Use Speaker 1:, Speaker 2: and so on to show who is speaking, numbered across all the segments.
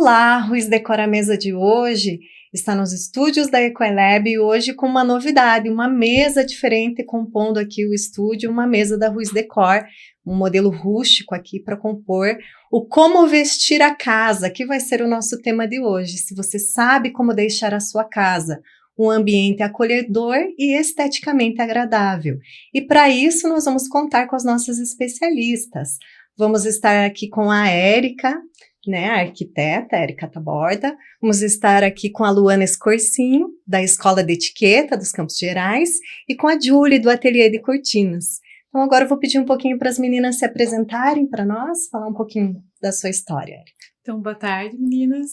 Speaker 1: Olá, Ruiz Decora a mesa de hoje está nos estúdios da Ecolab e hoje com uma novidade, uma mesa diferente compondo aqui o estúdio, uma mesa da Ruiz Decor, um modelo rústico aqui para compor o como vestir a casa, que vai ser o nosso tema de hoje. Se você sabe como deixar a sua casa um ambiente acolhedor e esteticamente agradável. E para isso nós vamos contar com as nossas especialistas. Vamos estar aqui com a Érica, né, a arquiteta Érica Taborda. Vamos estar aqui com a Luana Escorcinho, da Escola de Etiqueta dos Campos Gerais, e com a Julie, do Ateliê de Cortinas. Então agora eu vou pedir um pouquinho para as meninas se apresentarem para nós, falar um pouquinho da sua história, Érica.
Speaker 2: Então, boa tarde, meninas.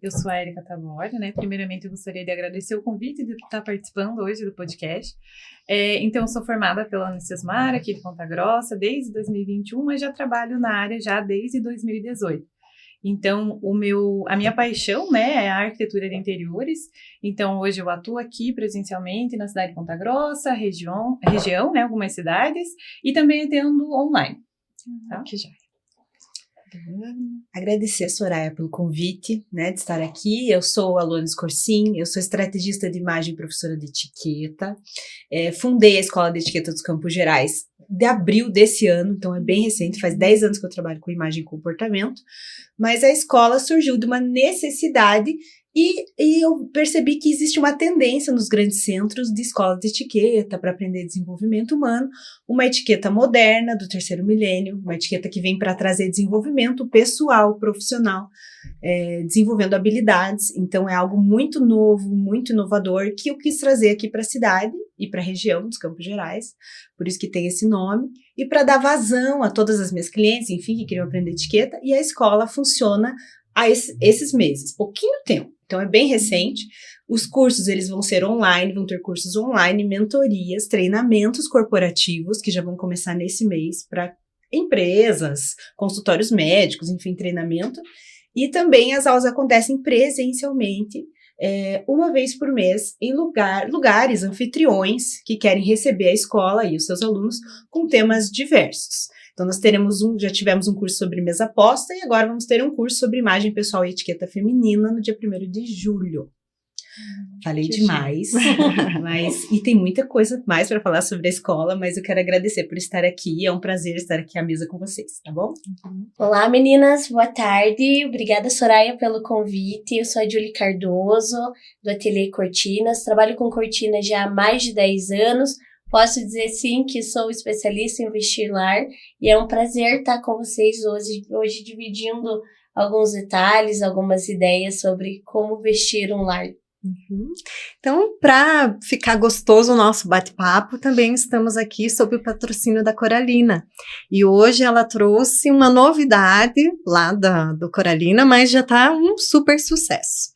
Speaker 2: Eu sou a Érica Taborda, né? Primeiramente, eu gostaria de agradecer o convite de estar participando hoje do podcast. Então, eu sou formada pela Unicesumar, aqui de Ponta Grossa, desde 2021, mas já trabalho na área já desde 2018. Então, a minha paixão, né, é a arquitetura de interiores. Então, hoje eu atuo aqui presencialmente na cidade de Ponta Grossa, região, né, algumas cidades, e também atendo online. Tá?
Speaker 3: Que já. Agradecer a Soraya pelo convite, né, de estar aqui. Eu sou a Luana Escorcin, eu sou estrategista de imagem e professora de etiqueta. Fundei a Escola de Etiqueta dos Campos Gerais de abril desse ano, então é bem recente, faz 10 anos que eu trabalho com imagem e comportamento, mas a escola surgiu de uma necessidade e eu percebi que existe uma tendência nos grandes centros de escola de etiqueta para aprender desenvolvimento humano, uma etiqueta moderna do terceiro milênio, uma etiqueta que vem para trazer desenvolvimento pessoal, profissional, desenvolvendo habilidades. Então é algo muito novo, muito inovador, que eu quis trazer aqui para a cidade e para a região dos Campos Gerais, por isso que tem esse nome, e para dar vazão a todas as minhas clientes, enfim, que queriam aprender etiqueta, e a escola funciona há esses meses, pouquinho tempo. Então, é bem recente. Os cursos, eles vão ser online, vão ter cursos online, mentorias, treinamentos corporativos, que já vão começar nesse mês para empresas, consultórios médicos, enfim, treinamento. E também as aulas acontecem presencialmente, uma vez por mês, em lugares, anfitriões, que querem receber a escola e os seus alunos com temas diversos. Então, nós já tivemos um curso sobre mesa posta e agora vamos ter um curso sobre imagem pessoal e etiqueta feminina no dia 1º de julho. Falei demais, e tem muita coisa mais para falar sobre a escola, mas eu quero agradecer por estar aqui, é um prazer estar aqui à mesa com vocês, tá bom?
Speaker 4: Olá, meninas, boa tarde, obrigada, Soraya, pelo convite. Eu sou a Julie Cardoso, do Ateliê Cortinas, trabalho com cortinas já há mais de 10 anos. Posso dizer sim que sou especialista em vestir lar e é um prazer estar com vocês hoje dividindo alguns detalhes, algumas ideias sobre como vestir um lar.
Speaker 1: Uhum. Então, para ficar gostoso o nosso bate-papo, também estamos aqui sob o patrocínio da Coralina. E hoje ela trouxe uma novidade lá do Coralina, mas já está um super sucesso.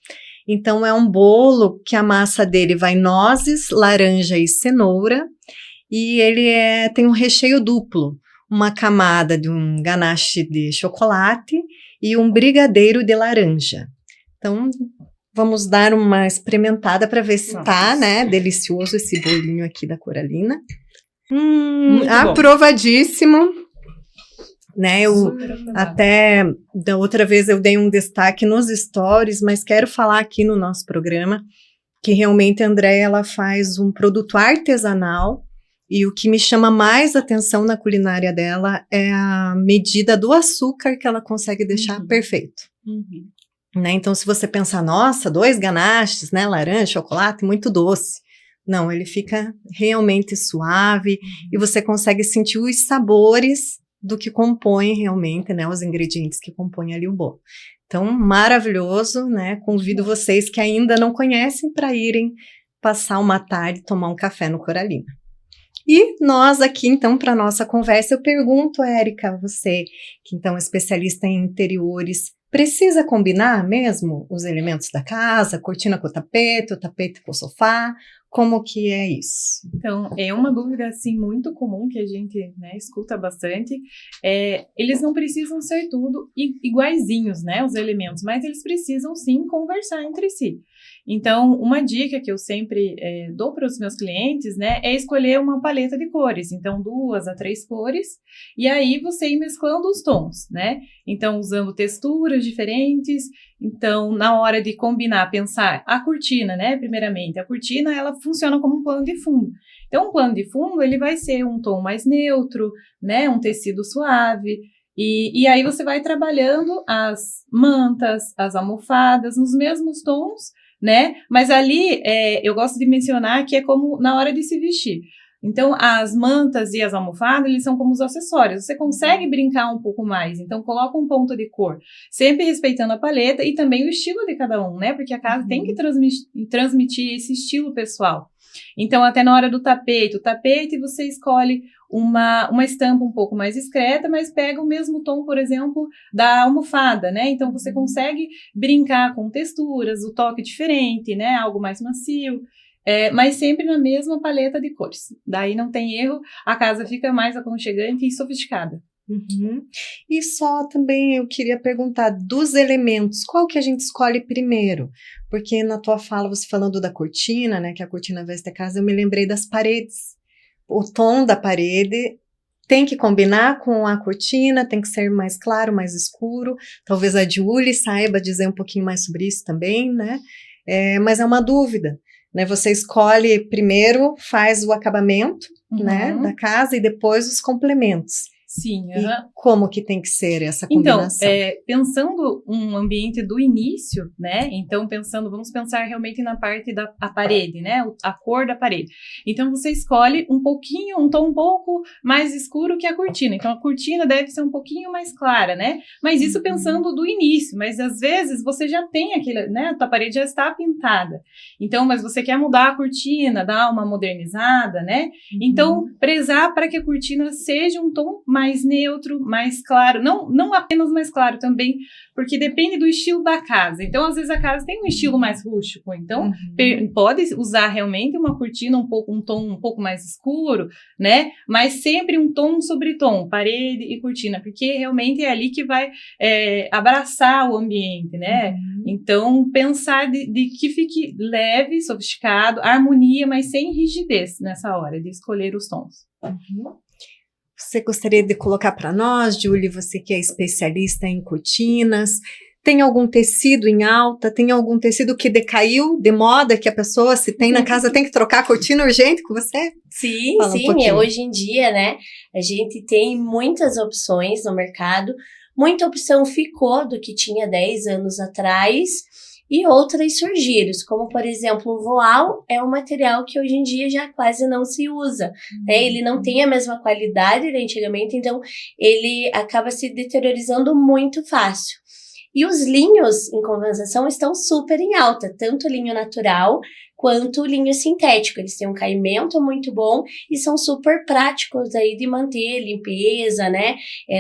Speaker 1: Então, é um bolo que a massa dele vai nozes, laranja e cenoura, e ele tem um recheio duplo, uma camada de um ganache de chocolate e um brigadeiro de laranja. Então, vamos dar uma experimentada para ver se tá, né, delicioso esse bolinho aqui da Coralina. Aprovadíssimo. Né, eu até da outra vez eu dei um destaque nos stories, mas quero falar aqui no nosso programa que realmente a Andréia ela faz um produto artesanal e o que me chama mais atenção na culinária dela é a medida do açúcar que ela consegue deixar perfeito. Né, então se você pensar, nossa, 2 ganaches, né, laranja, chocolate, muito doce. Não, ele fica realmente suave e você consegue sentir os sabores do que compõe realmente, né, os ingredientes que compõem ali o bolo. Então, maravilhoso, né, convido vocês que ainda não conhecem para irem passar uma tarde, tomar um café no Coralina. E nós aqui, então, para nossa conversa, eu pergunto, Érica, você, que então é especialista em interiores, precisa combinar mesmo os elementos da casa, a cortina com o tapete com o sofá? Como que é isso?
Speaker 2: Então, é uma dúvida, assim, muito comum que a gente, né, escuta bastante. Eles não precisam ser tudo iguaizinhos, né, os elementos, mas eles precisam, sim, conversar entre si. Então, uma dica que eu sempre dou para os meus clientes, né, é escolher uma paleta de cores. Então, 2 a 3 cores, e aí você ir mesclando os tons, né? Então, usando texturas diferentes. Então, na hora de combinar, pensar a cortina, né, primeiramente. A cortina, ela funciona como um plano de fundo. Então, um plano de fundo, ele vai ser um tom mais neutro, né, um tecido suave. E aí você vai trabalhando as mantas, as almofadas, nos mesmos tons, né? Mas ali, eu gosto de mencionar que é como na hora de se vestir. Então, as mantas e as almofadas, eles são como os acessórios. Você consegue brincar um pouco mais. Então, coloca um ponto de cor, sempre respeitando a paleta e também o estilo de cada um, né? Porque a casa tem que transmitir esse estilo pessoal. Então, até na hora do tapete, o tapete você escolhe uma estampa um pouco mais discreta, mas pega o mesmo tom, por exemplo, da almofada, né? Então, você consegue brincar com texturas, o toque diferente, né? Algo mais macio. Mas sempre na mesma paleta de cores. Daí não tem erro, a casa fica mais aconchegante e sofisticada.
Speaker 1: Uhum. E só também eu queria perguntar dos elementos, qual que a gente escolhe primeiro? Porque na tua fala, você falando da cortina, né, que a cortina veste a casa, eu me lembrei das paredes. O tom da parede tem que combinar com a cortina, tem que ser mais claro, mais escuro. Talvez a Julie saiba dizer um pouquinho mais sobre isso também, né? Mas é uma dúvida. Né, você escolhe primeiro, faz o acabamento, né, da casa e depois os complementos.
Speaker 2: Sim.
Speaker 1: E como que tem que ser essa combinação?
Speaker 2: Então, pensando um ambiente do início, né? Então, vamos pensar realmente na parte da parede, né? A cor da parede. Então, você escolhe um tom um pouco mais escuro que a cortina. Então, a cortina deve ser um pouquinho mais clara, né? Mas isso pensando do início. Mas, às vezes, você já tem aquele, né? A tua parede já está pintada. Então, mas você quer mudar a cortina, dar uma modernizada, né? Então, prezar para que a cortina seja um tom mais neutro, mais claro, não apenas mais claro também, porque depende do estilo da casa. Então, às vezes a casa tem um estilo mais rústico, então pode usar realmente uma cortina um tom um pouco mais escuro, né? Mas sempre um tom sobre tom, parede e cortina, porque realmente é ali que vai abraçar o ambiente, né? Então, pensar de que fique leve, sofisticado, harmonia, mas sem rigidez nessa hora de escolher os tons.
Speaker 1: Você gostaria de colocar para nós, Julie, você que é especialista em cortinas, tem algum tecido em alta, tem algum tecido que decaiu de moda, que a pessoa, se tem na casa, tem que trocar a cortina urgente com você?
Speaker 4: Sim, sim, hoje em dia, né, a gente tem muitas opções no mercado, muita opção ficou do que tinha 10 anos atrás, e outras surgiram, como por exemplo o voal é um material que hoje em dia já quase não se usa, né? Ele não tem a mesma qualidade de antigamente, então ele acaba se deteriorando muito fácil. E os linhos, em compensação, estão super em alta, tanto o linho natural quanto o linho sintético. Eles têm um caimento muito bom e são super práticos aí de manter limpeza, né,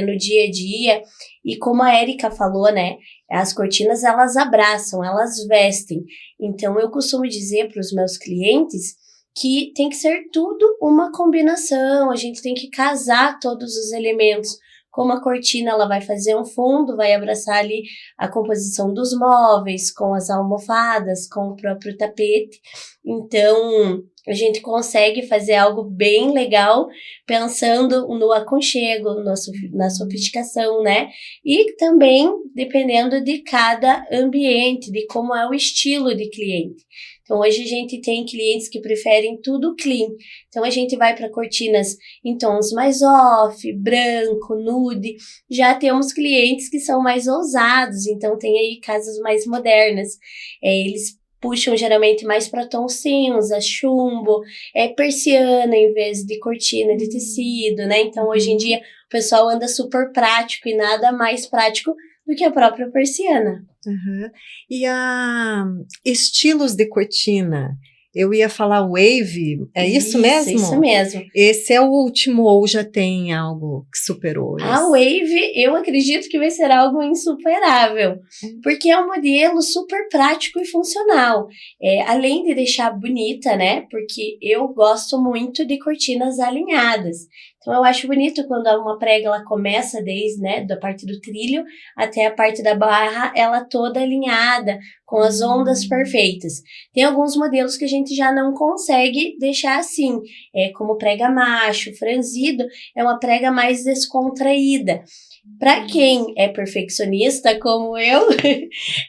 Speaker 4: no dia a dia. E como a Érica falou, né, as cortinas, elas abraçam, elas vestem. Então, eu costumo dizer para os meus clientes que tem que ser tudo uma combinação, a gente tem que casar todos os elementos. Como a cortina, ela vai fazer um fundo, vai abraçar ali a composição dos móveis, com as almofadas, com o próprio tapete. Então, a gente consegue fazer algo bem legal, pensando no aconchego, na sofisticação, né? E também dependendo de cada ambiente, de como é o estilo de cliente. Então, hoje a gente tem clientes que preferem tudo clean. Então, a gente vai para cortinas em tons mais off, branco, nude. Já temos clientes que são mais ousados, então tem aí casas mais modernas. Eles puxam geralmente mais para tom cinza, chumbo, persiana em vez de cortina de tecido, né? Então, hoje em dia, o pessoal anda super prático e nada mais prático do que a própria persiana.
Speaker 1: E estilos de cortina, eu ia falar wave, isso mesmo?
Speaker 4: Isso mesmo.
Speaker 1: Esse é o último ou já tem algo que superou?
Speaker 4: A wave, eu acredito que vai ser algo insuperável, porque é um modelo super prático e funcional. Além de deixar bonita, né? Porque eu gosto muito de cortinas alinhadas. Então, eu acho bonito quando uma prega ela começa desde, né, da parte do trilho até a parte da barra, ela toda alinhada, com as ondas perfeitas. Tem alguns modelos que a gente já não consegue deixar assim, como prega macho, franzido, é uma prega mais descontraída. Para quem é perfeccionista, como eu,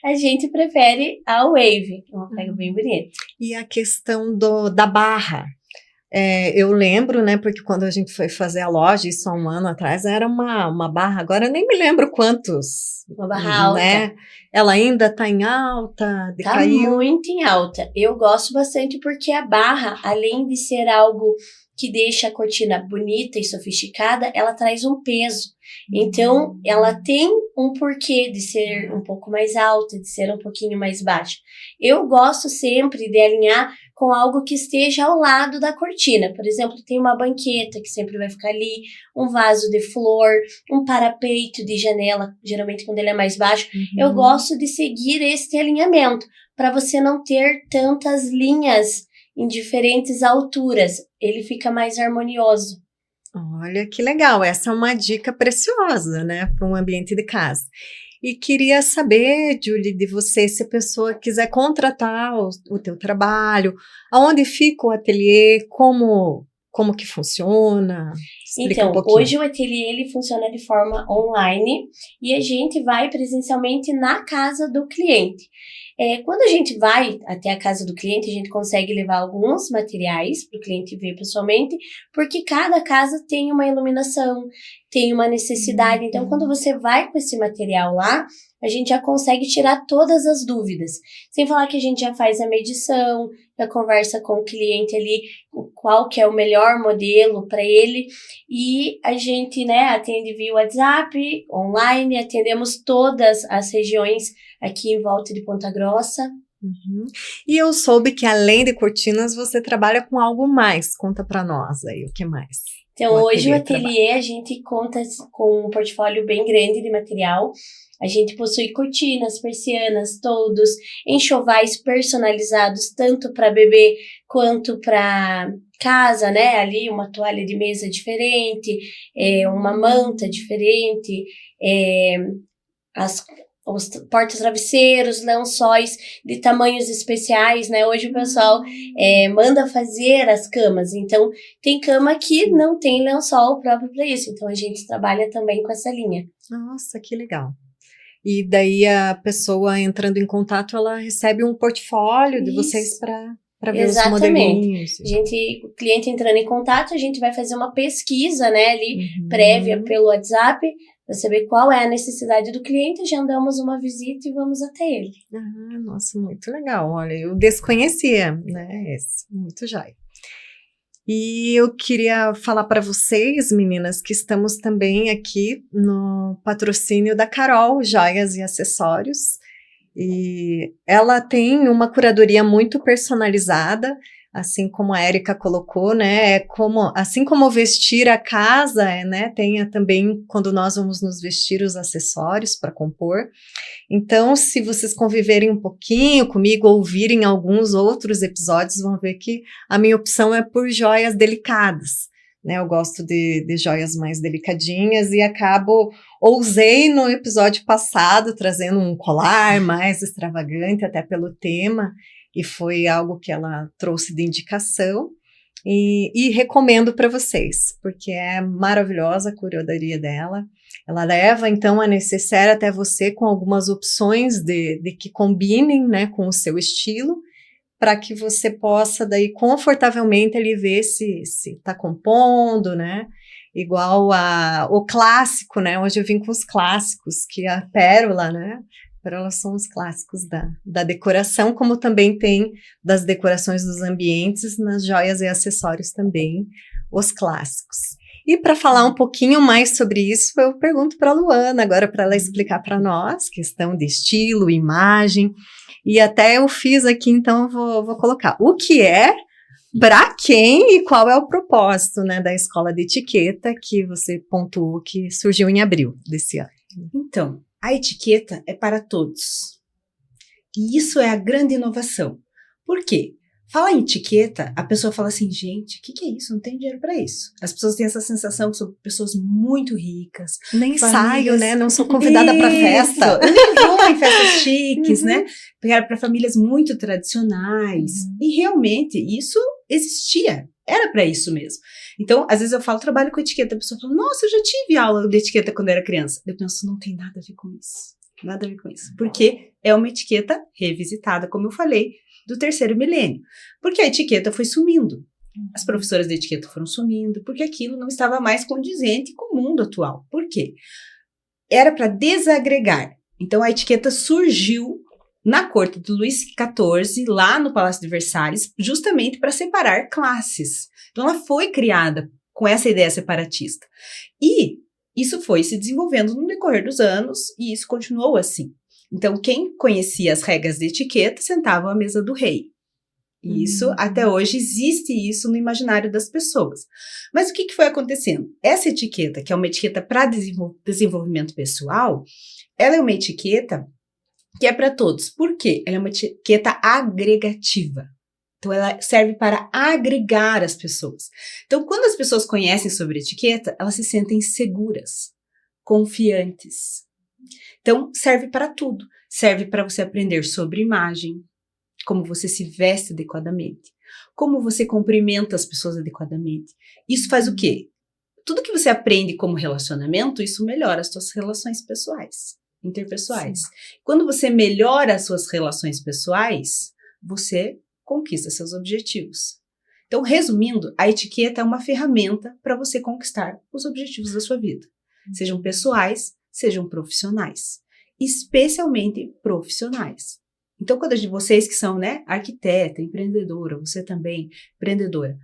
Speaker 4: a gente prefere a wave, uma prega bem bonita.
Speaker 1: E a questão da barra. Eu lembro, né, porque quando a gente foi fazer a loja, isso há um ano atrás, era uma barra, agora eu nem me lembro quantos.
Speaker 4: Uma barra alta.
Speaker 1: Né? Ela ainda está em alta, decaiu.
Speaker 4: Tá muito em alta. Eu gosto bastante porque a barra, além de ser algo que deixa a cortina bonita e sofisticada, ela traz um peso. Então, ela tem um porquê de ser um pouco mais alta, de ser um pouquinho mais baixa. Eu gosto sempre de alinhar com algo que esteja ao lado da cortina. Por exemplo, tem uma banqueta que sempre vai ficar ali, um vaso de flor, um parapeito de janela, geralmente quando ele é mais baixo. Eu gosto de seguir este alinhamento, para você não ter tantas linhas em diferentes alturas. Ele fica mais harmonioso.
Speaker 1: Olha que legal, essa é uma dica preciosa, né, para um ambiente de casa. E queria saber, Julie, de você, se a pessoa quiser contratar o teu trabalho, aonde fica o ateliê, como que funciona? Explica
Speaker 4: então,
Speaker 1: um pouquinho.
Speaker 4: Hoje o ateliê ele funciona de forma online e a gente vai presencialmente na casa do cliente. Quando a gente vai até a casa do cliente, a gente consegue levar alguns materiais para o cliente ver pessoalmente, porque cada casa tem uma iluminação, tem uma necessidade. Então, quando você vai com esse material lá, a gente já consegue tirar todas as dúvidas. Sem falar que a gente já faz a medição, já conversa com o cliente ali, qual que é o melhor modelo para ele. E a gente, né, atende via WhatsApp, online, atendemos todas as regiões aqui em volta de Ponta Grossa.
Speaker 1: E eu soube que além de cortinas, você trabalha com algo mais. Conta para nós aí, o que mais?
Speaker 4: Então, hoje o ateliê, a gente conta com um portfólio bem grande de material. A gente possui cortinas, persianas, toldos, enxovais personalizados, tanto para bebê quanto para casa, né? Ali uma toalha de mesa diferente, uma manta diferente, os porta-travesseiros, lençóis de tamanhos especiais, né? Hoje o pessoal manda fazer as camas, então tem cama que não tem lençol próprio para isso, então a gente trabalha também com essa linha.
Speaker 1: Nossa, que legal. E daí a pessoa entrando em contato, ela recebe um portfólio de vocês para ver os modelinhos.
Speaker 4: O cliente entrando em contato, a gente vai fazer uma pesquisa, né, ali, prévia pelo WhatsApp, para saber qual é a necessidade do cliente, agendamos uma visita e vamos até ele.
Speaker 1: Nossa, muito legal. Olha, eu desconhecia, né, esse, muito jóia. E eu queria falar para vocês, meninas, que estamos também aqui no patrocínio da Carol Joias e Acessórios. E ela tem uma curadoria muito personalizada, assim como a Érica colocou, né? Assim como vestir a casa, né? Tem também quando nós vamos nos vestir os acessórios para compor. Então, se vocês conviverem um pouquinho comigo, ouvirem alguns outros episódios, vão ver que a minha opção é por joias delicadas, né? Eu gosto de joias mais delicadinhas e ousei no episódio passado, trazendo um colar mais extravagante, até pelo tema, e foi algo que ela trouxe de indicação. E recomendo para vocês, porque é maravilhosa a curadoria dela. Ela leva, então, a necessaire até você com algumas opções de que combinem, né, com o seu estilo, para que você possa, daí, confortavelmente, ali ver se está compondo, né? Igual o clássico, né? Hoje eu vim com os clássicos, que é a pérola, né? Pérola são os clássicos da decoração, como também tem das decorações dos ambientes, nas joias e acessórios também, os clássicos. E para falar um pouquinho mais sobre isso, eu pergunto para a Luana agora, para ela explicar para nós, questão de estilo, imagem, e até eu fiz aqui, então eu vou colocar o que é, para quem e qual é o propósito, né, da Escola de Etiqueta, que você pontuou que surgiu em abril desse ano.
Speaker 3: Então, a etiqueta é para todos. E isso é a grande inovação. Por quê? Fala em etiqueta, a pessoa fala assim, gente, o que é isso? Não tem dinheiro pra isso. As pessoas têm essa sensação que são pessoas muito ricas.
Speaker 1: Nem
Speaker 3: famílias...
Speaker 1: saio, né? Não sou convidada para festa.
Speaker 3: Eu nem vou em festas chiques, né? Para famílias muito tradicionais. E realmente, isso existia. Era para isso mesmo. Então, às vezes eu falo, trabalho com etiqueta. A pessoa fala, nossa, eu já tive aula de etiqueta quando era criança. Eu penso, não tem nada a ver com isso. Nada a ver com isso. Porque é uma etiqueta revisitada, como eu falei, do 3º milênio. Porque a etiqueta foi sumindo. As professoras de etiqueta foram sumindo, porque aquilo não estava mais condizente com o mundo atual. Por quê? Era para desagregar. Então, a etiqueta surgiu na corte de Luís XIV, lá no Palácio de Versalhes, justamente para separar classes. Então, ela foi criada com essa ideia separatista. E isso foi se desenvolvendo no decorrer dos anos, e isso continuou assim. Então, quem conhecia as regras de etiqueta sentava à mesa do rei. E isso, até hoje, existe isso no imaginário das pessoas. Mas o que foi acontecendo? Essa etiqueta, que é uma etiqueta para desenvolvimento pessoal, ela é uma etiqueta que é para todos. Por quê? Ela é uma etiqueta agregativa. Então, ela serve para agregar as pessoas. Então, quando as pessoas conhecem sobre etiqueta, elas se sentem seguras, confiantes. Então, serve para tudo. Serve para você aprender sobre imagem, como você se veste adequadamente, como você cumprimenta as pessoas adequadamente. Isso faz o quê? Tudo que você aprende como relacionamento, isso melhora as suas relações pessoais, interpessoais. Sim. Quando você melhora as suas relações pessoais, você conquista seus objetivos. Então, resumindo, a etiqueta é uma ferramenta para você conquistar os objetivos da sua vida. Sejam pessoais, sejam profissionais. Especialmente profissionais. Então, quando vocês que são, né, arquiteta, empreendedora, você também, empreendedora,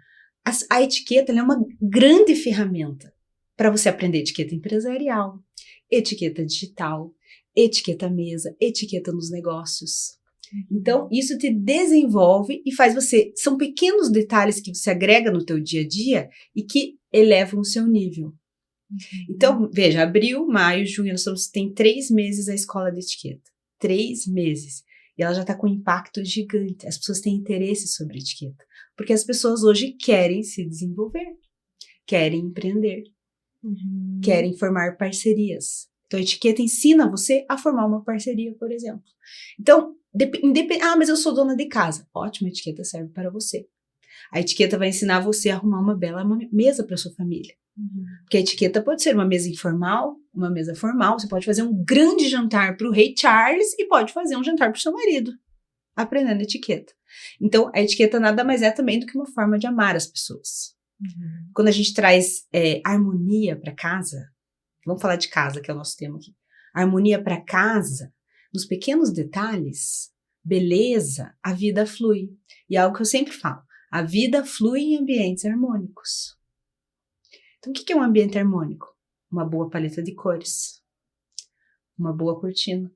Speaker 3: a etiqueta ela é uma grande ferramenta para você aprender etiqueta empresarial, etiqueta digital, etiqueta mesa, etiqueta nos negócios. Então, isso te desenvolve e faz você... São pequenos detalhes que você agrega no teu dia a dia e que elevam o seu nível. Então, veja, abril, maio, junho, nós tem 3 meses a escola de etiqueta. 3 meses. E ela já está com um impacto gigante. As pessoas têm interesse sobre etiqueta. Porque as pessoas hoje querem se desenvolver. Querem empreender. Querem formar parcerias. Então, a etiqueta ensina você a formar uma parceria, por exemplo. Então, mas eu sou dona de casa. Ótimo, a etiqueta serve para você. A etiqueta vai ensinar você a arrumar uma bela mesa para sua família. Porque a etiqueta pode ser uma mesa informal, uma mesa formal. Você pode fazer um grande jantar para o rei Charles e pode fazer um jantar para o seu marido, aprendendo etiqueta. Então, a etiqueta nada mais é também do que uma forma de amar as pessoas. Quando a gente traz harmonia para casa, vamos falar de casa, que é o nosso tema aqui. Harmonia para casa, nos pequenos detalhes, beleza, a vida flui. E é algo que eu sempre falo, a vida flui em ambientes harmônicos. Então, o que é um ambiente harmônico? Uma boa paleta de cores, uma boa cortina,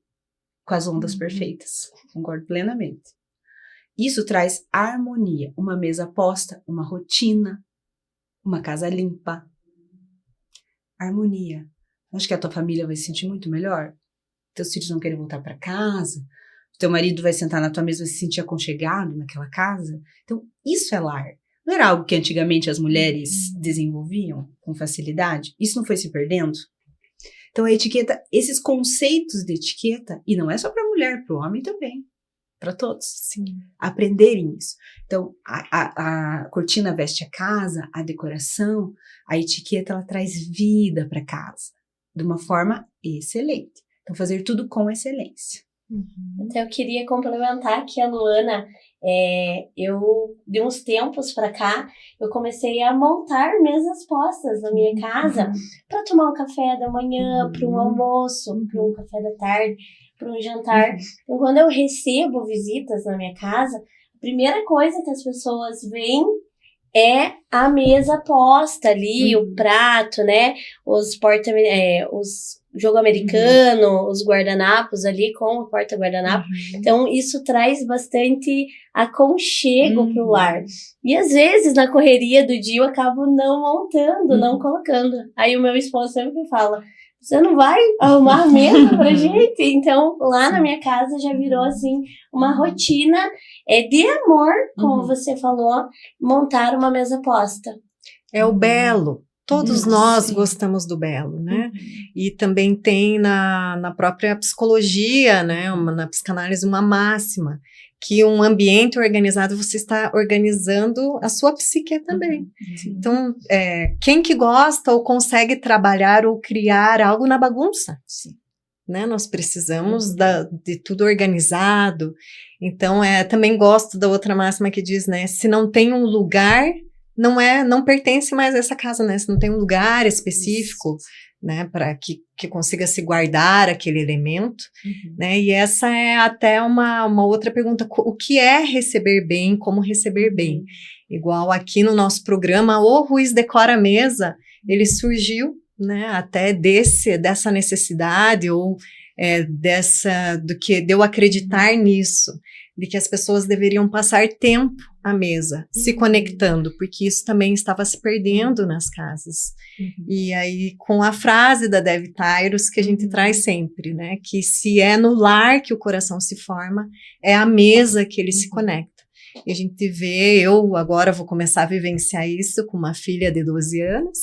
Speaker 3: com as ondas perfeitas. Concordo plenamente. Isso traz harmonia, uma mesa posta, uma rotina, uma casa limpa. Harmonia. Acho que a tua família vai se sentir muito melhor. Teus filhos vão querer voltar para casa. Teu marido vai sentar na tua mesa e vai se sentir aconchegado naquela casa. Então, isso é lar. Não era algo que antigamente as mulheres desenvolviam com facilidade? Isso não foi se perdendo? Então, a etiqueta, esses conceitos de etiqueta, e não é só para mulher, para o homem também, para todos. Sim. Aprenderem isso. Então, a cortina veste a casa, a decoração, a etiqueta, ela traz vida para casa, de uma forma excelente. Então, fazer tudo com excelência.
Speaker 4: Então, eu queria complementar aqui a Luana. Eu, de uns tempos para cá, eu comecei a montar mesas postas na minha casa para tomar um café da manhã, para um almoço, para um café da tarde, para um jantar. Então, quando eu recebo visitas na minha casa, a primeira coisa que as pessoas veem é a mesa posta ali, o prato, né? Os jogo americano, os guardanapos ali com o porta-guardanapo. Então, isso traz bastante aconchego pro lar. E às vezes, na correria do dia, eu acabo não montando, não colocando. Aí o meu esposo sempre fala, você não vai arrumar a mesa pra gente? Então, lá na minha casa já virou, assim, uma rotina de amor, como você falou, montar uma mesa posta.
Speaker 1: É o belo. Todos nós gostamos do belo, né? E também tem na própria psicologia, né? Na psicanálise, uma máxima, que um ambiente organizado, você está organizando a sua psique também. Então, quem que gosta ou consegue trabalhar ou criar algo na bagunça?
Speaker 3: Sim.
Speaker 1: Né? Nós precisamos de tudo organizado. Então, também gosto da outra máxima que diz, né? Se não tem um lugar, não pertence mais a essa casa, né? Se não tem um lugar específico, né? Para que consiga se guardar aquele elemento, né? E essa é até uma outra pergunta. O que é receber bem? Como receber bem? Igual aqui no nosso programa, o Ruiz Decora a Mesa, ele surgiu, né? Até dessa necessidade ou do que de eu acreditar nisso, de que as pessoas deveriam passar tempo à mesa, se conectando, porque isso também estava se perdendo nas casas. E aí, com a frase da Dev Tyrus, que a gente traz sempre, né, que se é no lar que o coração se forma, é a mesa que ele se conecta. E a gente vê, eu agora vou começar a vivenciar isso com uma filha de 12 anos,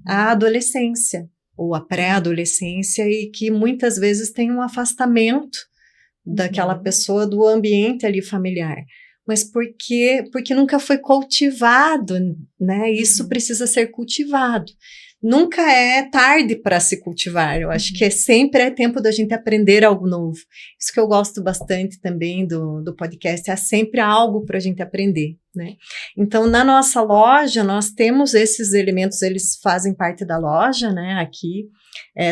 Speaker 1: a adolescência, ou a pré-adolescência, e que muitas vezes tem um afastamento daquela pessoa do ambiente ali familiar, mas porque nunca foi cultivado, né? Isso precisa ser cultivado. Nunca é tarde para se cultivar. Eu acho que sempre é tempo da gente aprender algo novo. Isso que eu gosto bastante também do podcast, é sempre algo para a gente aprender, né? Então, na nossa loja, nós temos esses elementos, eles fazem parte da loja, né? Aqui,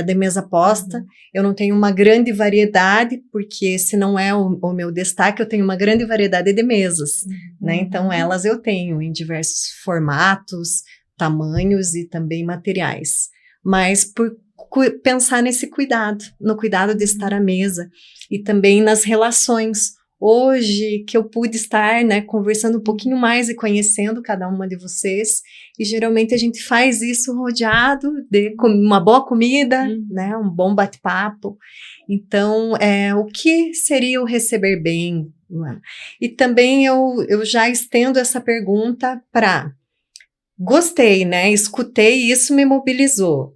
Speaker 1: de mesa posta. Eu não tenho uma grande variedade, porque esse não é o meu destaque, eu tenho uma grande variedade de mesas, né? Então, elas eu tenho em diversos formatos, tamanhos e também materiais, mas por pensar nesse cuidado, no cuidado de estar à mesa e também nas relações. Hoje que eu pude estar, né, conversando um pouquinho mais e conhecendo cada uma de vocês, e geralmente a gente faz isso rodeado de uma boa comida, né, um bom bate-papo. Então, o que seria o receber bem, Luana? E também eu já estendo essa pergunta para... Gostei, né? Escutei e isso me mobilizou.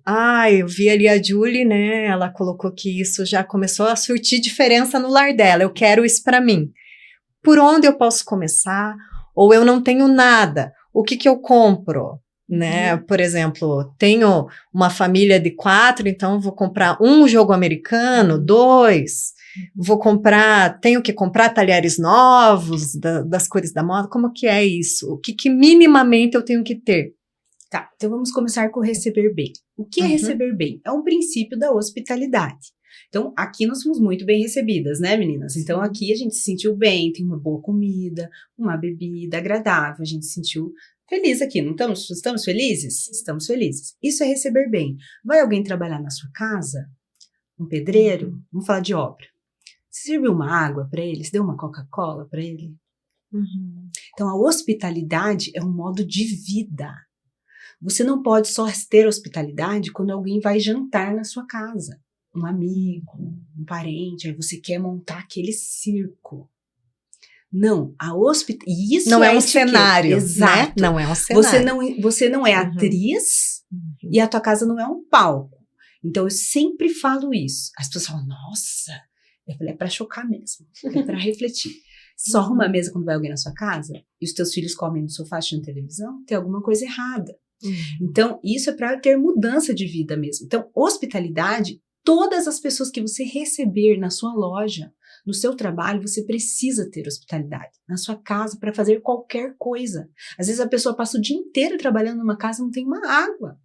Speaker 1: Eu vi ali a Julie, né? Ela colocou que isso já começou a surtir diferença no lar dela. Eu quero isso para mim. Por onde eu posso começar? Ou eu não tenho nada. O que eu compro? Né? Por exemplo, tenho uma família de 4, então vou comprar um jogo americano, 2. Tenho que comprar talheres novos, das cores da moda. Como que é isso? O que minimamente eu tenho que ter?
Speaker 3: Tá, então vamos começar com receber bem. O que é receber bem? É um princípio da hospitalidade. Então, aqui nós fomos muito bem recebidas, né, meninas? Então, aqui a gente se sentiu bem, tem uma boa comida, uma bebida agradável, a gente se sentiu feliz aqui, não estamos felizes? Estamos felizes. Isso é receber bem. Vai alguém trabalhar na sua casa? Um pedreiro? Vamos falar de obra. Você serviu uma água para ele? Você deu uma Coca-Cola para ele? Então, a hospitalidade é um modo de vida. Você não pode só ter hospitalidade quando alguém vai jantar na sua casa. Um amigo, um parente, aí você quer montar aquele circo. Não, e isso
Speaker 1: não é um
Speaker 3: etiqueta.
Speaker 1: cenário,
Speaker 3: Exato.
Speaker 1: Né? Não é um cenário.
Speaker 3: Você não é atriz e a tua casa não é um palco. Então, eu sempre falo isso. As pessoas falam, nossa... Eu falei, é pra chocar mesmo, é pra refletir. Só arruma a mesa quando vai alguém na sua casa e os teus filhos comem no sofá assistindo televisão, tem alguma coisa errada. Então, isso é para ter mudança de vida mesmo. Então, hospitalidade, todas as pessoas que você receber na sua loja, no seu trabalho, você precisa ter hospitalidade. Na sua casa, para fazer qualquer coisa. Às vezes a pessoa passa o dia inteiro trabalhando numa casa e não tem uma água.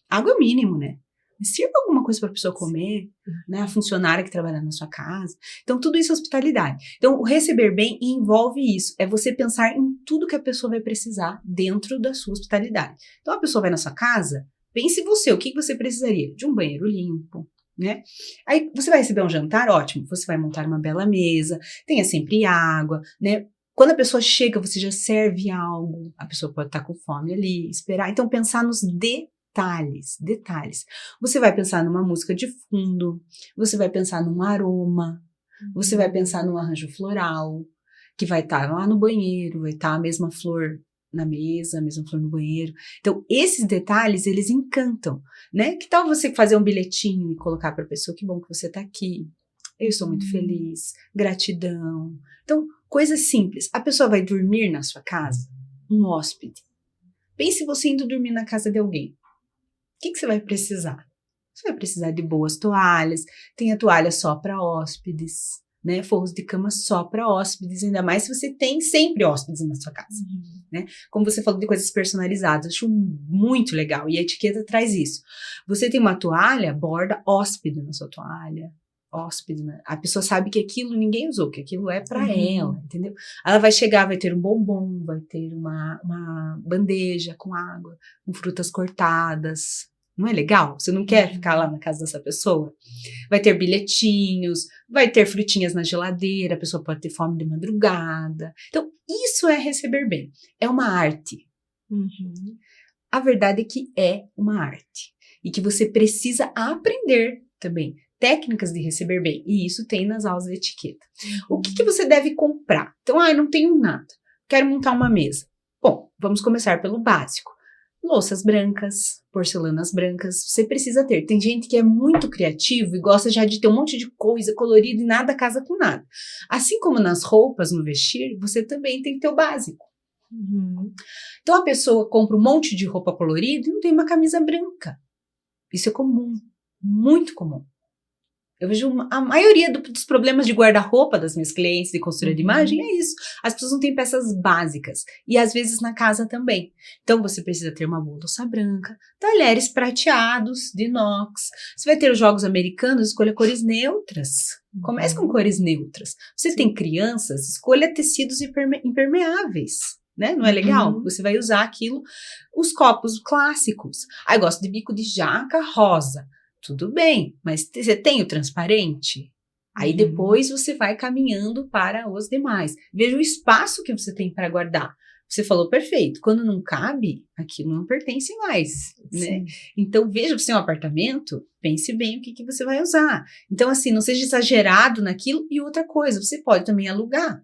Speaker 3: Água é o mínimo, né? Sirva alguma coisa para a pessoa comer, né? A funcionária que trabalha na sua casa. Então, tudo isso é hospitalidade. Então, o receber bem envolve isso. É você pensar em tudo que a pessoa vai precisar dentro da sua hospitalidade. Então, a pessoa vai na sua casa, pense você, o que você precisaria? De um banheiro limpo, né? Aí, você vai receber um jantar, ótimo. Você vai montar uma bela mesa, tenha sempre água, né? Quando a pessoa chega, você já serve algo. A pessoa pode estar com fome ali, esperar. Então, pensar nos detalhes. detalhes. Você vai pensar numa música de fundo, você vai pensar num aroma, você vai pensar num arranjo floral, que vai estar lá no banheiro, vai estar a mesma flor na mesa, a mesma flor no banheiro. Então, esses detalhes, eles encantam, né? Que tal você fazer um bilhetinho e colocar para a pessoa, que bom que você está aqui, eu estou muito feliz, gratidão. Então, coisas simples. A pessoa vai dormir na sua casa, um hóspede. Pense você indo dormir na casa de alguém. O que você vai precisar? Você vai precisar de boas toalhas, tem a toalha só para hóspedes, né? Forros de cama só para hóspedes, ainda mais se você tem sempre hóspedes na sua casa, né? Como você falou de coisas personalizadas, acho muito legal, e a etiqueta traz isso. Você tem uma toalha, borda hóspede na sua toalha, hóspede, né? A pessoa sabe que aquilo ninguém usou, que aquilo é para ela, entendeu? Ela vai chegar, vai ter um bombom, vai ter uma bandeja com água, com frutas cortadas. Não é legal? Você não quer ficar lá na casa dessa pessoa? Vai ter bilhetinhos, vai ter frutinhas na geladeira, a pessoa pode ter fome de madrugada. Então, isso é receber bem. É uma arte. A verdade é que é uma arte. E que você precisa aprender também técnicas de receber bem. E isso tem nas aulas de etiqueta. O que você deve comprar? Então, eu não tenho nada. Quero montar uma mesa. Bom, vamos começar pelo básico. Louças brancas, porcelanas brancas, você precisa ter. Tem gente que é muito criativo e gosta já de ter um monte de coisa colorida e nada casa com nada. Assim como nas roupas, no vestir, você também tem que ter o básico. Então a pessoa compra um monte de roupa colorida e não tem uma camisa branca. Isso é comum, muito comum. Eu vejo a maioria dos problemas de guarda-roupa das minhas clientes de costura de imagem é isso. As pessoas não têm peças básicas. E às vezes na casa também. Então você precisa ter uma bolsa branca, talheres prateados de inox. Você vai ter os jogos americanos, escolha cores neutras. Comece com cores neutras. Você tem crianças, escolha tecidos impermeáveis. Né? Não é legal? Você vai usar aquilo. Os copos clássicos. Eu gosto de bico de jaca rosa. Tudo bem, mas você tem o transparente? Aí depois você vai caminhando para os demais. Veja o espaço que você tem para guardar. Você falou perfeito, quando não cabe, aquilo não pertence mais, né? Então veja, você tem um apartamento, pense bem o que você vai usar. Então assim, não seja exagerado naquilo. E outra coisa, você pode também alugar,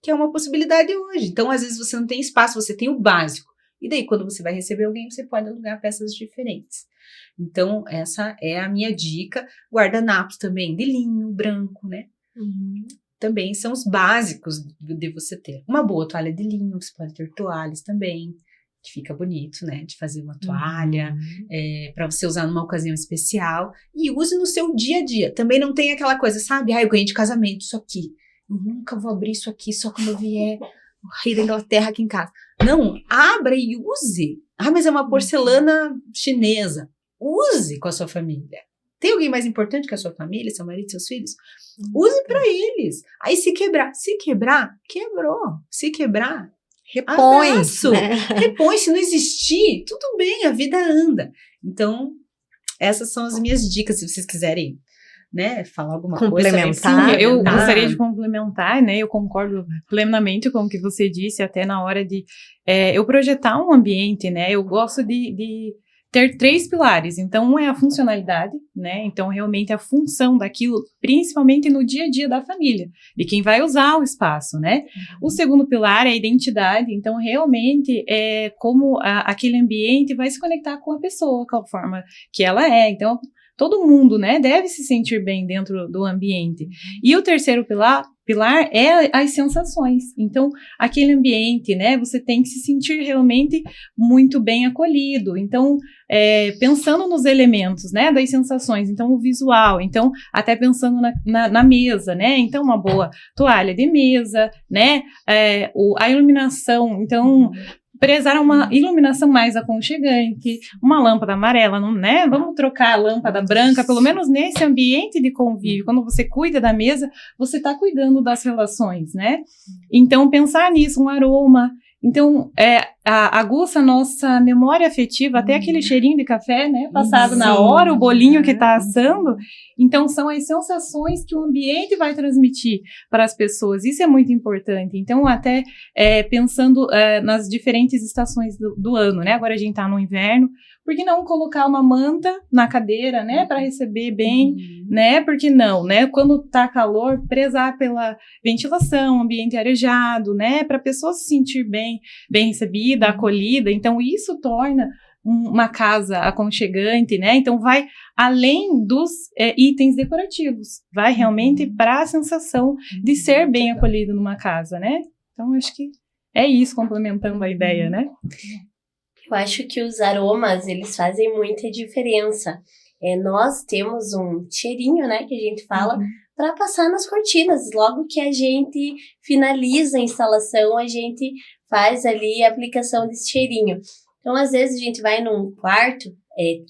Speaker 3: que é uma possibilidade hoje. Então às vezes você não tem espaço, você tem o básico. E daí quando você vai receber alguém, você pode alugar peças diferentes. Então, essa é a minha dica. Guardanapos também de linho branco, né? Também são os básicos de você ter. Uma boa toalha de linho, você pode ter toalhas também, que fica bonito, né? De fazer uma toalha, para você usar numa ocasião especial. E use no seu dia a dia. Também não tem aquela coisa, sabe? Eu ganhei de casamento isso aqui. Eu nunca vou abrir isso aqui, só quando eu vier o rei da Inglaterra aqui em casa. Não, abra e use. Mas é uma porcelana chinesa. Use com a sua família. Tem alguém mais importante que a sua família, seu marido, seus filhos? Use para eles. Aí se quebrar, quebrou. Se quebrar,
Speaker 1: repõe.
Speaker 3: Abraço. Repõe, se não existir, tudo bem, a vida anda. Então, essas são as minhas dicas, se vocês quiserem, né, falar alguma
Speaker 1: complementar.
Speaker 2: Sim, eu gostaria de complementar, né, eu concordo plenamente com o que você disse, até na hora de eu projetar um ambiente, né, eu gosto de ter 3 pilares. Então, um é a funcionalidade, né? Então, realmente a função daquilo, principalmente no dia a dia da família, de quem vai usar o espaço, né? O segundo pilar é a identidade. Então, realmente, é como aquele ambiente vai se conectar com a pessoa, com a forma que ela é. Então, todo mundo, né, deve se sentir bem dentro do ambiente. E o terceiro pilar é as sensações. Então, aquele ambiente, né, você tem que se sentir realmente muito bem acolhido. Então, pensando nos elementos, né, das sensações, então o visual, então até pensando na mesa, né, então uma boa toalha de mesa, né, a iluminação, então prezar uma iluminação mais aconchegante, uma lâmpada amarela, não, né? Vamos trocar a lâmpada branca, pelo menos nesse ambiente de convívio. Quando você cuida da mesa, você está cuidando das relações, né? Então, pensar nisso, um aroma. Então, aguça a nossa memória afetiva, até aquele cheirinho de café, né? Passado na hora, o bolinho que está assando. Então, são as sensações que o ambiente vai transmitir para as pessoas. Isso é muito importante. Então, até pensando nas diferentes estações do ano, né? Agora a gente está no inverno. por que não colocar uma manta na cadeira, né, para receber bem, né? Por que não, né? Quando tá calor, prezar pela ventilação, ambiente arejado, né, para a pessoa se sentir bem recebida, acolhida. Então isso torna uma casa aconchegante, né? Então vai além dos itens decorativos, vai realmente para a sensação de ser bem acolhido numa casa, né? Então acho que é isso, complementando a ideia, né?
Speaker 4: Eu acho que os aromas, eles fazem muita diferença. Nós temos um cheirinho, né, que a gente fala, para passar nas cortinas. Logo que a gente finaliza a instalação, a gente faz ali a aplicação desse cheirinho. Então, às vezes, a gente vai num quarto,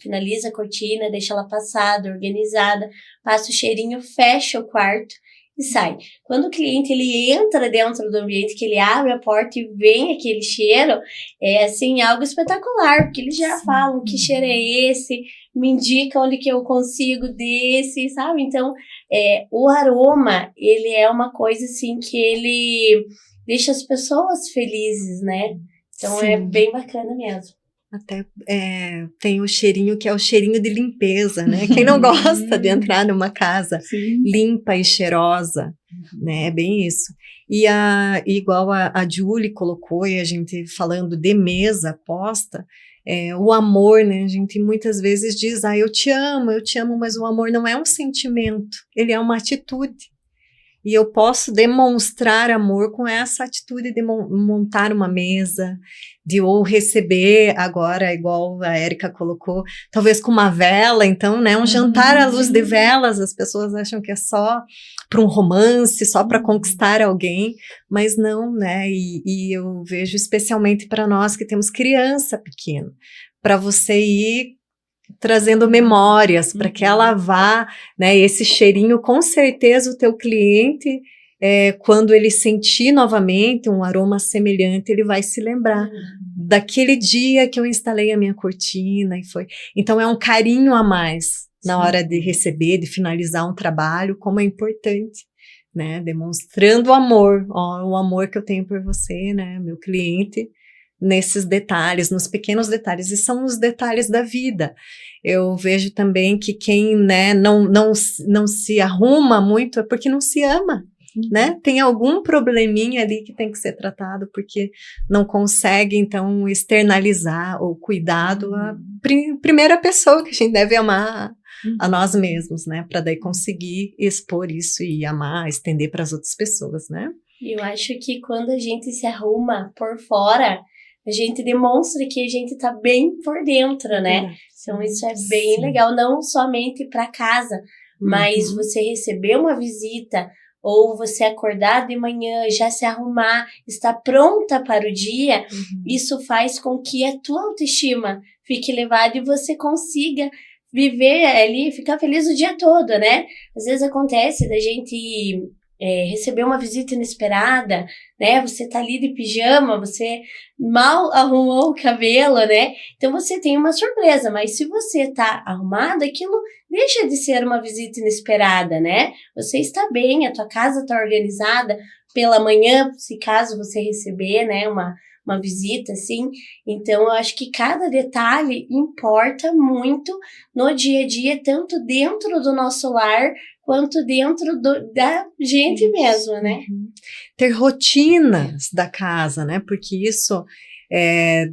Speaker 4: finaliza a cortina, deixa ela passada, organizada, passa o cheirinho, fecha o quarto e sai. Quando o cliente ele entra dentro do ambiente, que ele abre a porta e vem aquele cheiro, é assim, algo espetacular, porque eles já falam que cheiro é esse, me indica onde que eu consigo desse, sabe? Então, o aroma, ele é uma coisa assim que ele deixa as pessoas felizes, né? Então é bem bacana mesmo.
Speaker 1: Até tem o cheirinho que é o cheirinho de limpeza, né? Quem não gosta de entrar numa casa limpa e cheirosa, né? É bem isso. E igual a Julie colocou, e a gente falando de mesa posta, o amor, né? A gente muitas vezes diz, eu te amo, mas o amor não é um sentimento, ele é uma atitude. E eu posso demonstrar amor com essa atitude de montar uma mesa, ou receber agora, igual a Érica colocou, talvez com uma vela, então, né, um jantar à luz de velas, as pessoas acham que é só para um romance, só para conquistar alguém, mas não, né, e eu vejo especialmente para nós que temos criança pequena, para você ir trazendo memórias, para que ela vá, né, esse cheirinho, com certeza o teu cliente, quando ele sentir novamente um aroma semelhante, ele vai se lembrar daquele dia que eu instalei a minha cortina e foi. Então é um carinho a mais na hora de receber, de finalizar um trabalho, como é importante, né, demonstrando o amor que eu tenho por você, né, meu cliente, nesses detalhes, nos pequenos detalhes, e são os detalhes da vida. Eu vejo também que quem, né, não se arruma muito é porque não se ama, né? Tem algum probleminha ali que tem que ser tratado porque não consegue, então, externalizar o cuidado à primeira pessoa que a gente deve amar a nós mesmos, né? Para daí conseguir expor isso e amar, estender para as outras pessoas, né?
Speaker 4: Eu acho que quando a gente se arruma por fora, a gente demonstra que a gente tá bem por dentro, né? Então isso é bem legal, não somente para casa, mas você receber uma visita ou você acordar de manhã, já se arrumar, estar pronta para o dia, isso faz com que a tua autoestima fique elevada e você consiga viver ali, ficar feliz o dia todo, né? Às vezes acontece da gente receber uma visita inesperada, né? Você tá ali de pijama, você mal arrumou o cabelo, né? Então você tem uma surpresa, mas se você tá arrumado, aquilo deixa de ser uma visita inesperada, né? Você está bem, a tua casa tá organizada pela manhã, se caso você receber, né, uma visita, assim. Então, eu acho que cada detalhe importa muito no dia a dia, tanto dentro do nosso lar, quanto dentro da gente mesmo, né?
Speaker 1: Ter rotinas da casa, né? Porque isso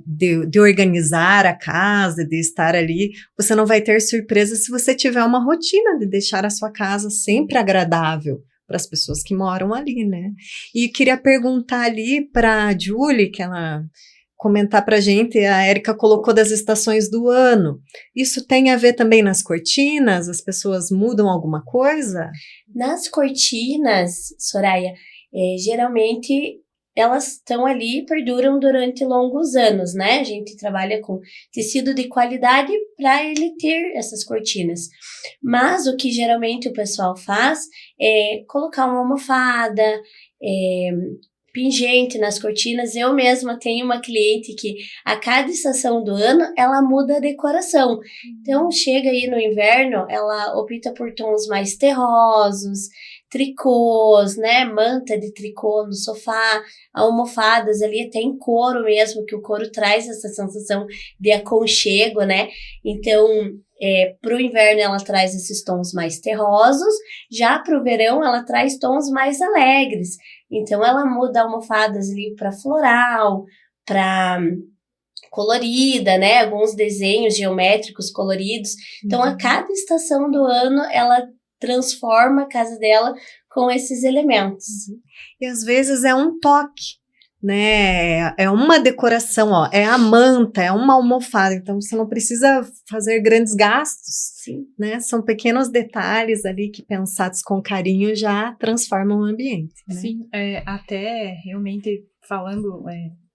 Speaker 1: de organizar a casa, de estar ali, você não vai ter surpresa se você tiver uma rotina de deixar a sua casa sempre agradável para as pessoas que moram ali, né? E queria perguntar ali para a Julie, que ela comentar para a gente, a Érica colocou das estações do ano. Isso tem a ver também nas cortinas? As pessoas mudam alguma coisa?
Speaker 4: Nas cortinas, Soraya, geralmente elas estão ali e perduram durante longos anos, né? A gente trabalha com tecido de qualidade para ele ter essas cortinas. Mas o que geralmente o pessoal faz é colocar uma almofada, pingente nas cortinas. Eu mesma tenho uma cliente que a cada estação do ano ela muda a decoração. Então chega aí no inverno, ela opta por tons mais terrosos, tricôs, né, manta de tricô no sofá, almofadas ali até em couro mesmo, que o couro traz essa sensação de aconchego, né? Então, pro inverno ela traz esses tons mais terrosos, já pro verão ela traz tons mais alegres. Então ela muda almofadas ali para floral, para colorida, né? Alguns desenhos geométricos coloridos. Então, a cada estação do ano, ela transforma a casa dela com esses elementos.
Speaker 1: E às vezes é um toque, né? É uma decoração, ó, é a manta, é uma almofada, então você não precisa fazer grandes gastos,
Speaker 4: Sim.
Speaker 1: né? São pequenos detalhes ali que, pensados com carinho, já transformam o ambiente, né?
Speaker 2: Sim, até realmente falando,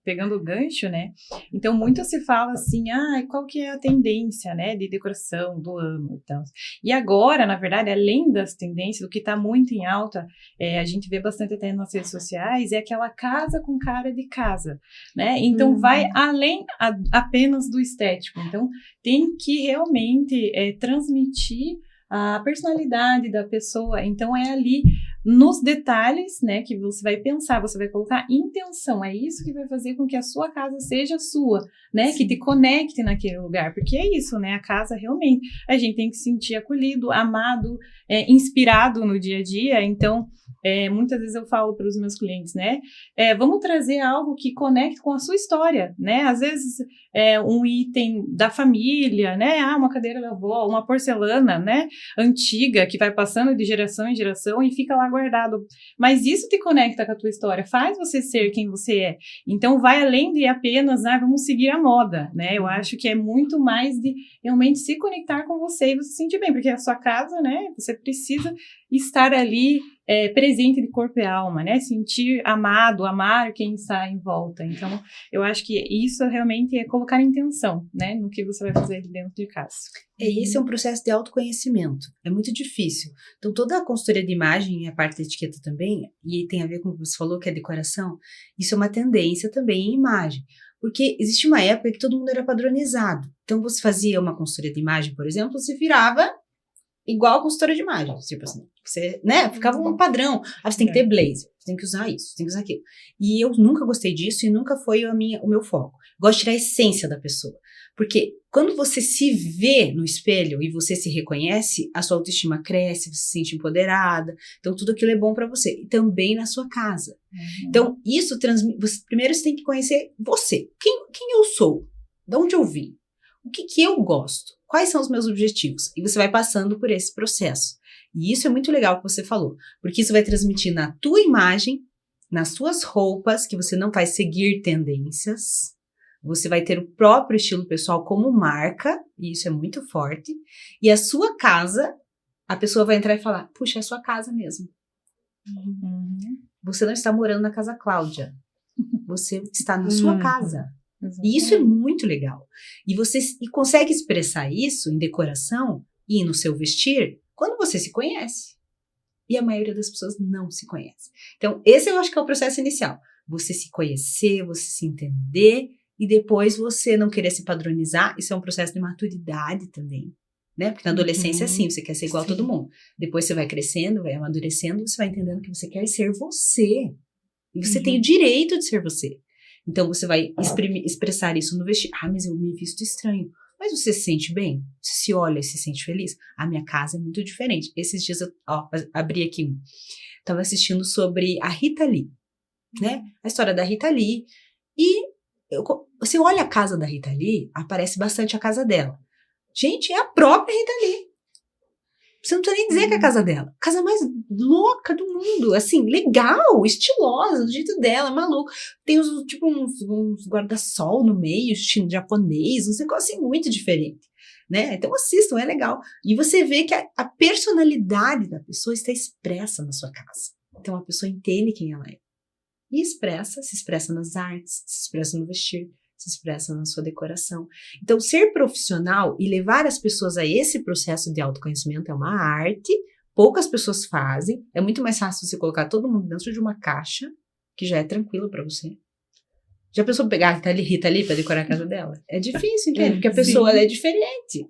Speaker 2: pegando o gancho, né? Então, muito se fala assim, qual que é a tendência, né, de decoração do ano e tal. E agora, na verdade, além das tendências, o que está muito em alta, a gente vê bastante até nas redes sociais, é aquela casa com cara de casa, né? Então, vai além apenas do estético. Então, tem que realmente transmitir a personalidade da pessoa. Então, é ali nos detalhes, né, que você vai pensar, você vai colocar intenção, é isso que vai fazer com que a sua casa seja sua, né, Sim. que te conecte naquele lugar, porque é isso, né, a casa realmente, a gente tem que se sentir acolhido, amado, inspirado no dia a dia. Então, muitas vezes eu falo para os meus clientes, né, vamos trazer algo que conecte com a sua história, né, às vezes um item da família, né, uma cadeira da avó, uma porcelana, né, antiga, que vai passando de geração em geração e fica lá guardado, mas isso te conecta com a tua história, faz você ser quem você é. Então vai além de apenas, vamos seguir a moda, né, eu acho que é muito mais de realmente se conectar com você e você se sentir bem, porque a sua casa, né, você precisa estar ali presente de corpo e alma, né, sentir amado, amar quem está em volta. Então eu acho que isso realmente é colocar intenção, né, no que você vai fazer dentro de casa.
Speaker 3: Esse é um processo de autoconhecimento, é muito difícil. Então toda a consultoria de imagem e a parte da etiqueta também, e tem a ver com o que você falou, que é decoração, isso é uma tendência também em imagem. Porque existe uma época que todo mundo era padronizado. Então você fazia uma consultoria de imagem, por exemplo, você virava igual a consultora de imagem, tipo assim, você, né, ficava um padrão, você tem que ter blazer, você tem que usar isso, você tem que usar aquilo, e eu nunca gostei disso e nunca foi o meu foco. Gosto de tirar a essência da pessoa, porque quando você se vê no espelho e você se reconhece, a sua autoestima cresce, você se sente empoderada, então tudo aquilo é bom pra você, e também na sua casa. Então isso transmite, primeiro você tem que conhecer você, quem eu sou, de onde eu vim, o que eu gosto, quais são os meus objetivos? E você vai passando por esse processo. E isso é muito legal que você falou, porque isso vai transmitir na tua imagem, nas suas roupas, que você não vai seguir tendências, você vai ter o próprio estilo pessoal como marca, e isso é muito forte, e a sua casa, a pessoa vai entrar e falar, puxa, é a sua casa mesmo. Você não está morando na casa Cláudia, você está na sua casa. E isso é muito legal. E você consegue expressar isso em decoração e no seu vestir quando você se conhece. E a maioria das pessoas não se conhece. Então, esse eu acho que é o processo inicial. Você se conhecer, você se entender e depois você não querer se padronizar. Isso é um processo de maturidade também, né? Porque na adolescência é assim, você quer ser igual a todo mundo. Depois você vai crescendo, vai amadurecendo, você vai entendendo que você quer ser você. E você tem o direito de ser você. Então, você vai expressar isso no vestir. Mas eu me visto estranho. Mas você se sente bem? Você se olha e se sente feliz? A minha casa é muito diferente. Esses dias eu abri aqui Estava assistindo sobre a Rita Lee, né? A história da Rita Lee. E você olha a casa da Rita Lee, aparece bastante a casa dela. Gente, é a própria Rita Lee. Você não precisa nem dizer que é a casa dela. A casa mais louca do mundo. Assim, legal, estilosa, do jeito dela, maluco. Tem uns guarda-sol no meio, estilo japonês, uns negócios assim muito diferente, né? Então assistam, é legal. E você vê que a personalidade da pessoa está expressa na sua casa. Então a pessoa entende quem ela é. E se expressa nas artes, se expressa no vestir, se expressa na sua decoração. Então, ser profissional e levar as pessoas a esse processo de autoconhecimento é uma arte, poucas pessoas fazem, é muito mais fácil você colocar todo mundo dentro de uma caixa, que já é tranquilo para você. Já pensou pegar a Rita Lee para decorar a casa dela? É difícil, entende? Porque a pessoa ela é diferente.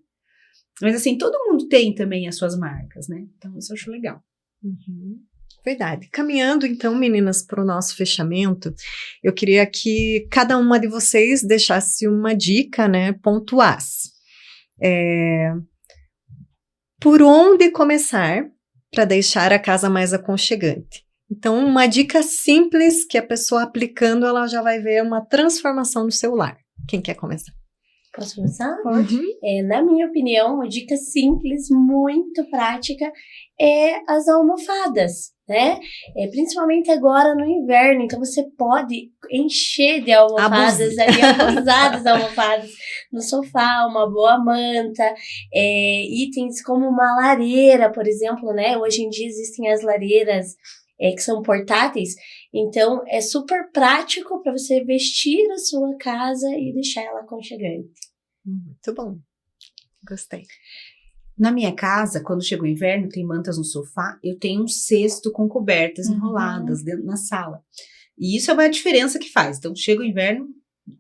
Speaker 3: Mas assim, todo mundo tem também as suas marcas, né? Então, isso eu acho legal.
Speaker 1: Verdade. Caminhando, então, meninas, para o nosso fechamento, eu queria que cada uma de vocês deixasse uma dica, né, pontuasse. Por onde começar para deixar a casa mais aconchegante? Então, uma dica simples que a pessoa aplicando, ela já vai ver uma transformação no seu lar. Quem quer começar?
Speaker 4: Posso começar?
Speaker 1: Pode.
Speaker 4: Na minha opinião, uma dica simples, muito prática, é as almofadas, né? Principalmente agora no inverno, então você pode encher de almofadas ali, abusar das almofadas no sofá, uma boa manta, itens como uma lareira, por exemplo, né? Hoje em dia existem as lareiras que são portáteis, então é super prático para você vestir a sua casa e deixar ela aconchegante.
Speaker 1: Muito bom, gostei.
Speaker 3: Na minha casa, quando chega o inverno, tem mantas no sofá, eu tenho um cesto com cobertas enroladas dentro na sala. E isso é uma diferença que faz. Então, chega o inverno,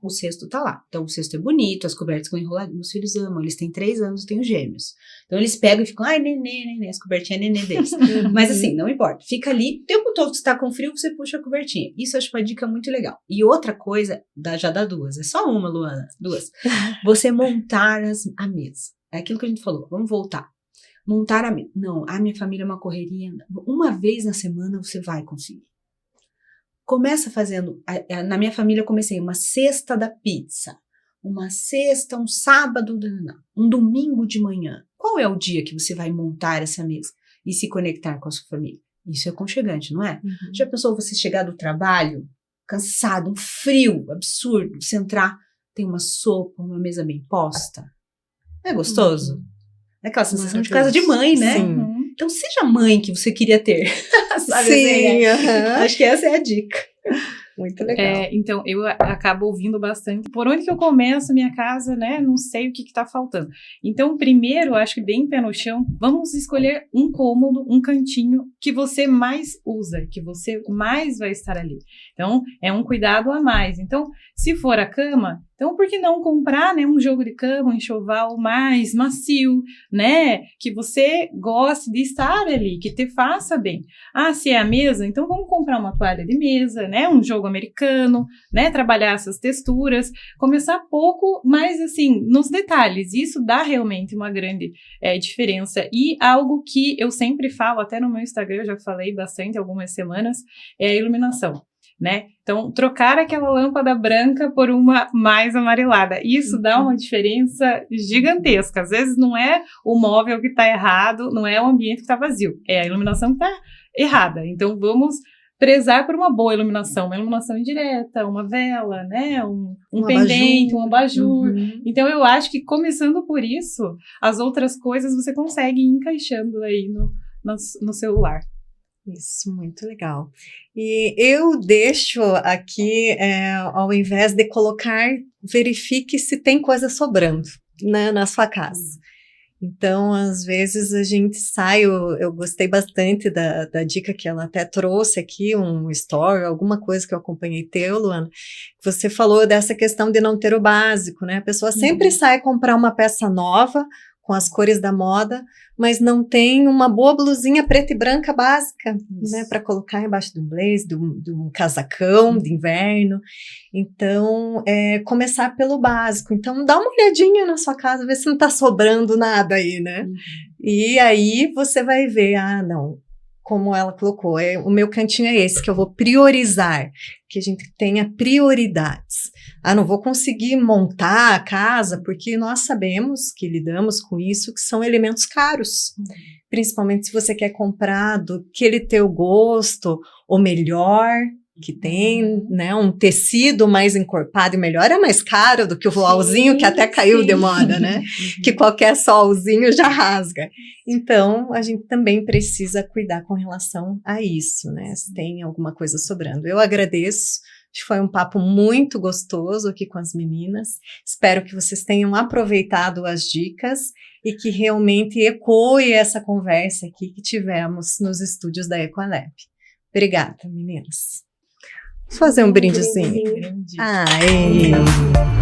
Speaker 3: o cesto tá lá. Então, o cesto é bonito, as cobertas ficam enroladas. Meus filhos amam, eles têm 3 anos, eu tenho gêmeos. Então, eles pegam e ficam, ai, nenê, as cobertinhas nenê deles. Mas assim, não importa. Fica ali, o tempo todo que você tá com frio, você puxa a cobertinha. Isso eu acho uma dica muito legal. E outra coisa, já dá 2. É só uma, Luana, 2. Você montar a mesa. É aquilo que a gente falou, vamos voltar. Montar a mesa. Não, a minha família é uma correria. Uma vez na semana você vai conseguir. Começa fazendo, na minha família eu comecei uma cesta da pizza, uma sexta, um sábado, um domingo de manhã. Qual é o dia que você vai montar essa mesa e se conectar com a sua família? Isso é aconchegante, não é? Já pensou você chegar do trabalho, cansado, um frio absurdo, você entrar, tem uma sopa, uma mesa bem posta? É gostoso? É aquela sensação de casa de mãe, né?
Speaker 1: Sim.
Speaker 3: Então, seja a mãe que você queria ter. Sabe,
Speaker 1: Sim,
Speaker 3: assim, acho que essa é a dica.
Speaker 1: Muito legal.
Speaker 2: Então, eu acabo ouvindo bastante. Por onde que eu começo minha casa, né? Não sei o que tá faltando. Então, primeiro, acho que bem pé no chão, vamos escolher um cômodo, um cantinho que você mais usa, que você mais vai estar ali. Então, é um cuidado a mais. Então, se for a cama, então por que não comprar, né, um jogo de cama, um enxoval mais macio, né? Que você goste de estar ali, que te faça bem. Ah, se é a mesa, então vamos comprar uma toalha de mesa, né? Um jogo americano, né? Trabalhar essas texturas, começar pouco, mas assim, nos detalhes. Isso dá realmente uma grande diferença. E algo que eu sempre falo, até no meu Instagram, eu já falei bastante algumas semanas, é a iluminação. Né? Então, trocar aquela lâmpada branca por uma mais amarelada. Isso dá uma diferença gigantesca. Às vezes não é o móvel que está errado, não é o ambiente que está vazio, é a iluminação que está errada. Então, vamos prezar por uma boa iluminação, uma iluminação indireta, uma vela, né? Um pendente, um abajur. Então, eu acho que começando por isso, as outras coisas você consegue ir encaixando aí no celular.
Speaker 1: Isso, muito legal. E eu deixo aqui, ao invés de colocar, verifique se tem coisa sobrando, né, na sua casa. Então, às vezes a gente sai, eu gostei bastante da dica que ela até trouxe aqui, um story, alguma coisa que eu acompanhei teu, Luana. Você falou dessa questão de não ter o básico, né? A pessoa sempre sai comprar uma peça nova, com as cores da moda, mas não tem uma boa blusinha preta e branca básica, né, para colocar embaixo de um blazer, de um casacão de inverno. Então, começar pelo básico. Então, dá uma olhadinha na sua casa, ver se não está sobrando nada aí, né? E aí você vai ver, não, como ela colocou, o meu cantinho é esse, que eu vou priorizar, que a gente tenha prioridades. Não vou conseguir montar a casa, porque nós sabemos que lidamos com isso, que são elementos caros. Principalmente se você quer comprar do que ele teu gosto, ou melhor, que tem, né, um tecido mais encorpado e melhor, é mais caro do que o voalzinho, que até caiu de moda, né? Que qualquer solzinho já rasga. Então, a gente também precisa cuidar com relação a isso, né? Se tem alguma coisa sobrando. Eu agradeço. Acho que foi um papo muito gostoso aqui com as meninas. Espero que vocês tenham aproveitado as dicas e que realmente ecoe essa conversa aqui que tivemos nos estúdios da Equalab. Obrigada, meninas. Vou fazer um brindezinho.
Speaker 2: Grande.
Speaker 1: Aê!